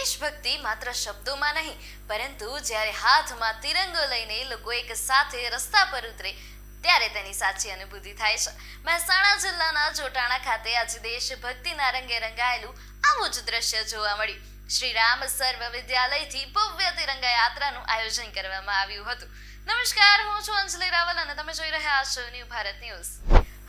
દેશભક્તિ માત્ર શબ્દોમાં નહીં, પરંતુ જ્યારે હાથમાં તિરંગો લઈને લોકો એક સાથે રસ્તા પર ઉતરે ત્યારે તેની સાચી અનુભૂતિ થાય છે. મહેસાણા જિલ્લાના જોટાણા ખાતે આજે દેશભક્તિના રંગે રંગાયેલું આવું જ દ્રશ્ય જોવા મળ્યું. શ્રી રામ સર્વ વિદ્યાલયથી ભવ્ય તિરંગા યાત્રાનું આયોજન કરવામાં આવ્યું હતું. નમસ્કાર, હું છું અંજલિ રાવલ અને તમે જોઈ રહ્યા છો ન્યૂ ભારત ન્યૂઝ.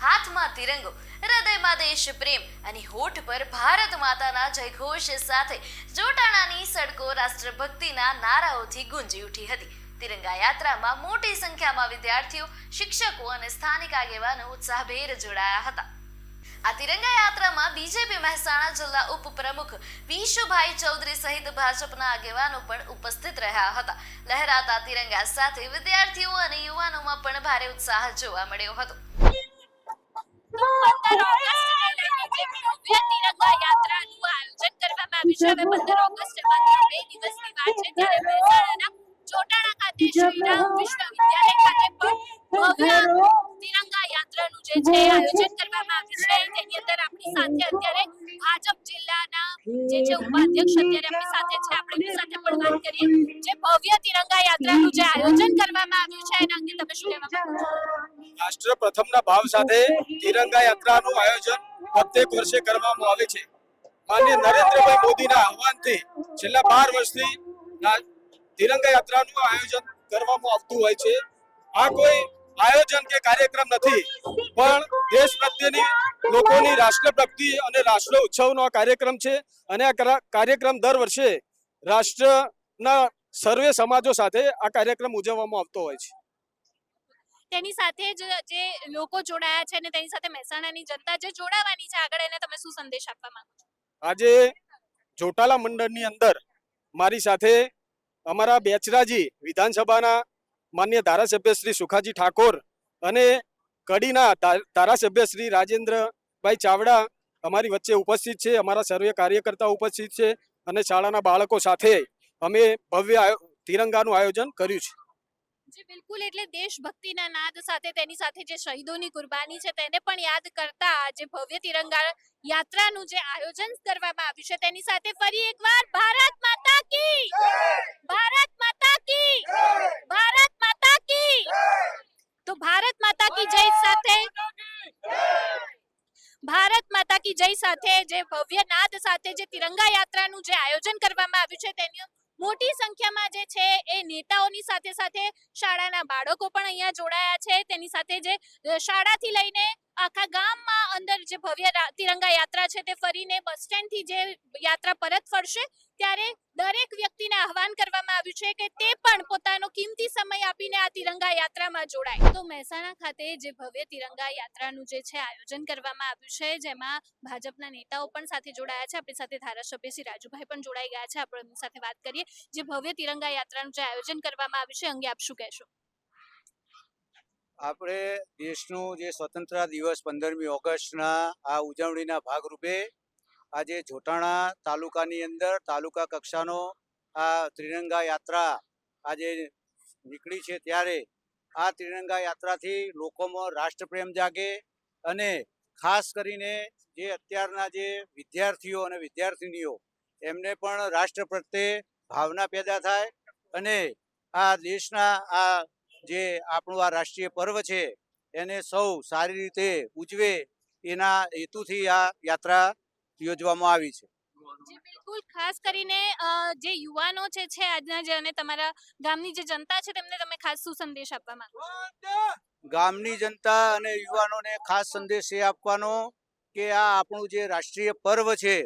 હાથમાં તિરંગો, હૃદયમાં દેશ પ્રેમ અને હોઠ પર ભારત માતાના જયઘોષ સાથે જોટાણાની સડકો રાષ્ટ્રભક્તિના નારાઓથી ગુંજી ઉઠી હતી. તિરંગા યાત્રામાં મોટી સંખ્યામાં વિદ્યાર્થીઓ, શિક્ષકો અને સ્થાનિક આગેવાનો ઉત્સાહભેર જોડાયા હતા. આ તિરંગા યાત્રામાં બીજેપી મહેસાણા જિલ્લા ઉપપ્રમુખ વિશુભાઈ ચૌધરી સહિત ભાજપના આગેવાનો પણ ઉપસ્થિત રહ્યા હતા. લહેરાતા તિરંગા સાથે વિદ્યાર્થીઓ અને યુવાનોમાં પણ ભારે ઉત્સાહ જોવા મળ્યો હતો. તિરંગા યાત્રાનું આયોજન કરવામાં આવ્યું છે. 15 ઓગસ્ટ માત્ર 2 દિવસની વાત છે, ત્યારે મહેસાણાના જોટાણા ખાતે શ્રીરામ વિશ્વવિદ્યાલય ખાતે પણ ભવ્ય તિરંગા યાત્રાનું જે છે આયોજન કરવામાં આવ્યું છે. તેની અંદર આપણી સાથે અત્યારે ભાજપ જિલ્લાના જે છે ઉપાધ્યક્ષ અત્યારે આપણી સાથે છે. આપણે એમની સાથે પણ વાત કરીએ. જે ભવ્ય તિરંગા યાત્રાનું જે આયોજન કરવામાં આવ્યું છે એના અંગે તમે શું કહેવા માંગો છો? રાષ્ટ્ર પ્રથમના ભાવ સાથે તિરંગા યાત્રાનું આયોજન પ્રત્યેક વર્ષે કરવામાં આવે છે. માનનીય નરેન્દ્રભાઈ મોદીના આહવાનથી છેલ્લા 12 વર્ષથી તિરંગા યાત્રાનું આયોજન કરવામાં આવતું હોય છે. આ કોઈ આયોજન કે કાર્યક્રમ નથી, પણ દેશ પ્રત્યેની લોકોની રાષ્ટ્રભક્તિ અને રાષ્ટ્ર ઉત્સવનો આ કાર્યક્રમ છે. અને આ કાર્યક્રમ દર વર્ષે રાષ્ટ્રના સર્વે સમાજો સાથે આ કાર્યક્રમ ઉજવવામાં આવતો હોય છે. તેની સાથે જ જે લોકો જોડાયા છે અને તેની સાથે મહેસાણાની જનતા જે જોડાવાની છે આગળ, એને તમે શું સંદેશ આપવા માંગો છો? આજે જોટાલા મંડળની અંદર મારી સાથે અમારા બેચરાજી વિધાનસભાના માન્ય ધારાસભ્ય શ્રી સુખાજી ઠાકોર અને કડીના ધારાસભ્ય શ્રી રાજેન્દ્રભાઈ ચાવડા અમારી વચ્ચે ઉપસ્થિત છે. અમારા સર્વે કાર્યકર્તાઓ ઉપસ્થિત છે અને શાળાના બાળકો સાથે અમે ભવ્ય તિરંગાનું આયોજન કર્યું છે. જી બિલકુલ, એટલે દેશભક્તિના નાદ સાથે તેની સાથે જે શહીદોની કુરબાની છે તેને પણ યાદ કરતા જે ભવ્ય તિરંગા યાત્રાનું જે આયોજન કરવામાં આવ્યું છે તેની સાથે ફરી એકવાર ભારત માતા કી જય! ભારત માતા કી જય! ભારત માતા કી જય! તો ભારત માતા કી જય સાથે ભારત માતા કી જય સાથે જે ભવ્ય નાદ સાથે જે તિરંગા યાત્રાનું જે આયોજન કરવામાં આવ્યું છે તેની મોટી સંખ્યામાં જે છે એ નેતાઓની સાથે સાથે શાળાના બાળકો પણ અહીંયા જોડાયા છે. તેની સાથે જે શાળાથી લઈને આખા ગામમાં અંદર જે ભવ્ય તિરંગા યાત્રા છે તે ફરીને બસ સ્ટેન્ડથી જે યાત્રા પરત ફરશે ત્યારે દરેક વ્યક્તિને આહવાન કરવામાં આવ્યું છે કે તે પણ પોતાનો કિંમતી સમય આપીને આ તિરંગા યાત્રામાં જોડાય. તો મહેસાણા ખાતે જે ભવ્ય તિરંગા યાત્રાનું જે છે આયોજન કરવામાં આવ્યું છે, જેમાં ભાજપના નેતાઓ પણ સાથે જોડાયા છે. આપણી સાથે ધારાસભ્ય શ્રી રાજુભાઈ પણ જોડાઈ ગયા છે. આપણે એમની સાથે વાત કરીએ. જે ભવ્ય તિરંગા યાત્રાનું જે આયોજન કરવામાં આવ્યું છે અંગે આપ શું કહેશો? આપણે દેશનું જે સ્વતંત્રતા દિવસ 15મી ઓગસ્ટના આ ઉજવણીના ભાગરૂપે આજે જોટાણા તાલુકાની અંદર તાલુકા કક્ષાનો આ ત્રિરંગા યાત્રા આજે નીકળી છે. ત્યારે આ ત્રિરંગા યાત્રાથી લોકોમાં રાષ્ટ્રપ્રેમ જાગે અને ખાસ કરીને જે અત્યારના જે વિદ્યાર્થીઓ અને વિદ્યાર્થિનીઓ એમને પણ રાષ્ટ્ર પ્રત્યે ભાવના પેદા થાય અને આ દેશના આ જે આપણું આ રાષ્ટ્રીય પર્વ છે એને સૌ સારી રીતે ઉજવે એના હેતુથી આ યાત્રા યોજવામાં આવી છે. જી બિલકુલ, ખાસ કરીને જે યુવાનો છે આજના જે અને તમારા ગામની જે જનતા છે તેમને તમે ખાસ શું સંદેશ આપવા માંગો છો? ગામની જનતા અને યુવાનોને ખાસ સંદેશ એ આપવાનો કે આ આપણું જે રાષ્ટ્રીય પર્વ છે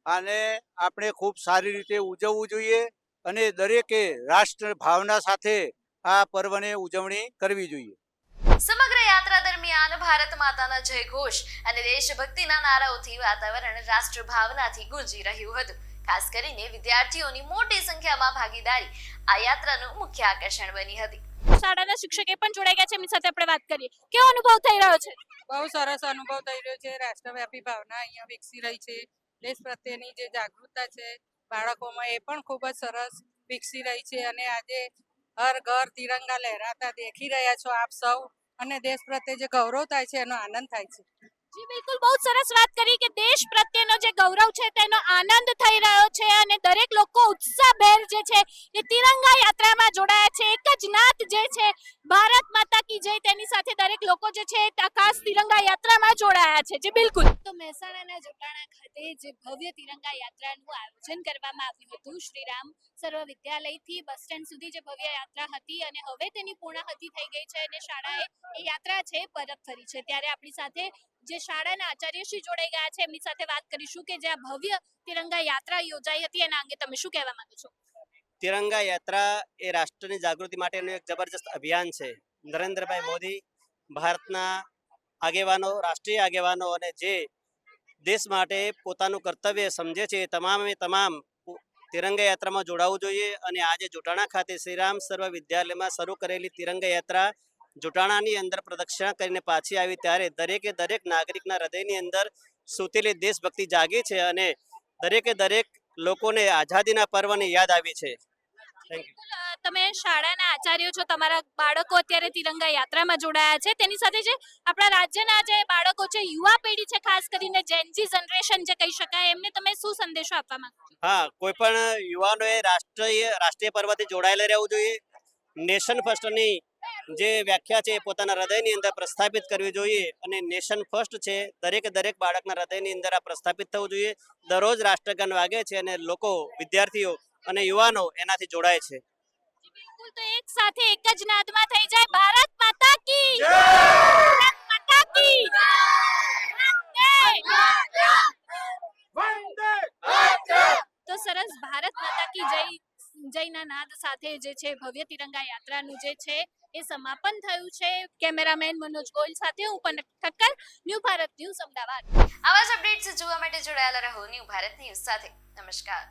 આને આપણે ખૂબ સારી રીતે ઉજવવું જોઈએ અને દરેકે રાષ્ટ્ર ભાવના સાથે આ પર્વને ઉજવણી કરવી જોઈએ. સમગ્ર યાત્રા દરમિયાન ભારત માતાના જયઘોષ અને દેશભક્તિના નારાઓથી વાતાવરણ રાષ્ટ્રભાવનાથી ગુંજી રહ્યું હતું. ખાસ કરીને વિદ્યાર્થીઓની મોટી સંખ્યામાં ભાગીદારી આ યાત્રાનું મુખ્ય આકર્ષણ બની હતી. શાળાના શિક્ષકે પણ જોડાઈ ગયા છે. એમની સાથે આપણે વાત કરીએ. કેવો અનુભવ થઈ રહ્યો છે? બહુ સરસ અનુભવ થઈ રહ્યો છે. રાષ્ટ્રવ્યાપી ભાવના અહીંયા વિકસી રહી છે. દેશ પ્રત્યેની જે જાગૃતતા છે બાળકોમાં એ પણ ખૂબ જ સરસ વિકસી રહી છે. અને આજે હર ઘર તિરંગા લહેરાતા દેખી રહ્યા છો આપ સૌ, અને દેશ પ્રત્યે જે ગૌરવ થાય છે એનો આનંદ થાય છે. જી બિલકુલ, બહુ સરસ વાત કરી કે દેશ પ્રત્યેનો જે ગૌરવ છે તેનો આનંદ થઈ રહ્યો છે અને દરેક લોકો ઉત્સાહભેર જે છે એ તિરંગા યાત્રામાં જોડાયા છે. એક જ નાદ જે છે ભારત માતા કી જય, તેની સાથે દરેક લોકો જે છે તે ખાસ તિરંગા યાત્રામાં જોડાયા છે. જી બિલકુલ. તો મહેસાણાના જોટાણા ખાતે જે ભવ્ય તિરંગા યાત્રાનું આયોજન કરવામાં આવ્યું હતું, શ્રીરામ સર્વ વિદ્યાલયથી બસ સ્ટેન્ડ સુધી જે ભવ્ય યાત્રા હતી અને હવે તેની પૂર્ણાહતિ થઈ ગઈ છે અને શાળાએ એ યાત્રા છે પરત ફરી છે. ત્યારે આપણી સાથે જે શાળાના આચાર્યશ્રી જોડાઈ ગયા છે, એમની સાથે વાત કરીશું કે જે આ ભવ્ય તિરંગા યાત્રા યોજાઈ હતી એના અંગે તમે શું કહેવા માંગો છો? તિરંગા યાત્રા એ રાષ્ટ્રની જાગૃતિ માટેનું એક જબરજસ્ત અભિયાન છે. નરેન્દ્રભાઈ મોદી, ભારતના આગેવાનો, રાષ્ટ્રીય આગેવાનો અને જે દેશ માટે પોતાનું કર્તવ્ય સમજે છે એ તમામે તમામ તિરંગા યાત્રામાં જોડાવવું જોઈએ. અને આજે જોટાણા ખાતે શ્રીરામ સર્વ વિદ્યાલયમાં શરૂ કરેલી તિરંગા યાત્રા જોટાણાની અંદર પ્રદક્ષિણા કરીને પાછી આવી ત્યારે દરેક નાગરિકના હૃદયની અંદર સૂતેલી દેશભક્તિ જાગી છે અને દરેક લોકોને આઝાદીના પર્વની યાદ આવી છે. Thank you. બિલકુલ, તમે શાળાના આચાર્યો છો, તમારા બાળકો અત્યારે તિરંગા યાત્રામાં જોડાયા છે, તેની સાથે જે આપણા રાજ્યના જે બાળકો છે, યુવા પેઢી છે, ખાસ કરીને જેનજી જનરેશન જે કહી શકાય, એમને તમે શું સંદેશો આપવા માંગો છો? હા, કોઈ પણ યુવાનોએ રાષ્ટ્રીય પર્વથી જોડાયેલા રહેવું જોઈએ. નેશન ફર્સ્ટની જે વ્યાખ્યા છે એ પોતાના હૃદયની અંદર પ્રસ્થાપિત કરવી જોઈએ અને નેશન ફર્સ્ટ છે દરેક બાળકના હૃદયની અંદર આ પ્રસ્થાપિત થવું જોઈએ. દરરોજ રાષ્ટ્રગાન વાગે છે અને લોકો, વિદ્યાર્થીઓ અને યુવાનો એનાથી જોડાય છે. બિલકુલ, તો એક સાથે એક જ નાદમાં થઈ જાય, ભારત માતા કી જય! ભારત માતા કી જય! તો સરસ, ભારત માતા કી જય જયના નાદ સાથે જે છે ભવ્ય તિરંગા યાત્રાનું જે છે એ સમાપન થયું છે. કેમેરામેન મનોજ ગોયલ સાથે હું પણ ઠક્કર, ન્યૂ ભારત ન્યૂઝ અમદાવાદ. આવા જ અપડેટ્સ જોવા માટે જોડાયેલા રહો ન્યૂ ભારત ન્યૂઝ સાથે. નમસ્કાર.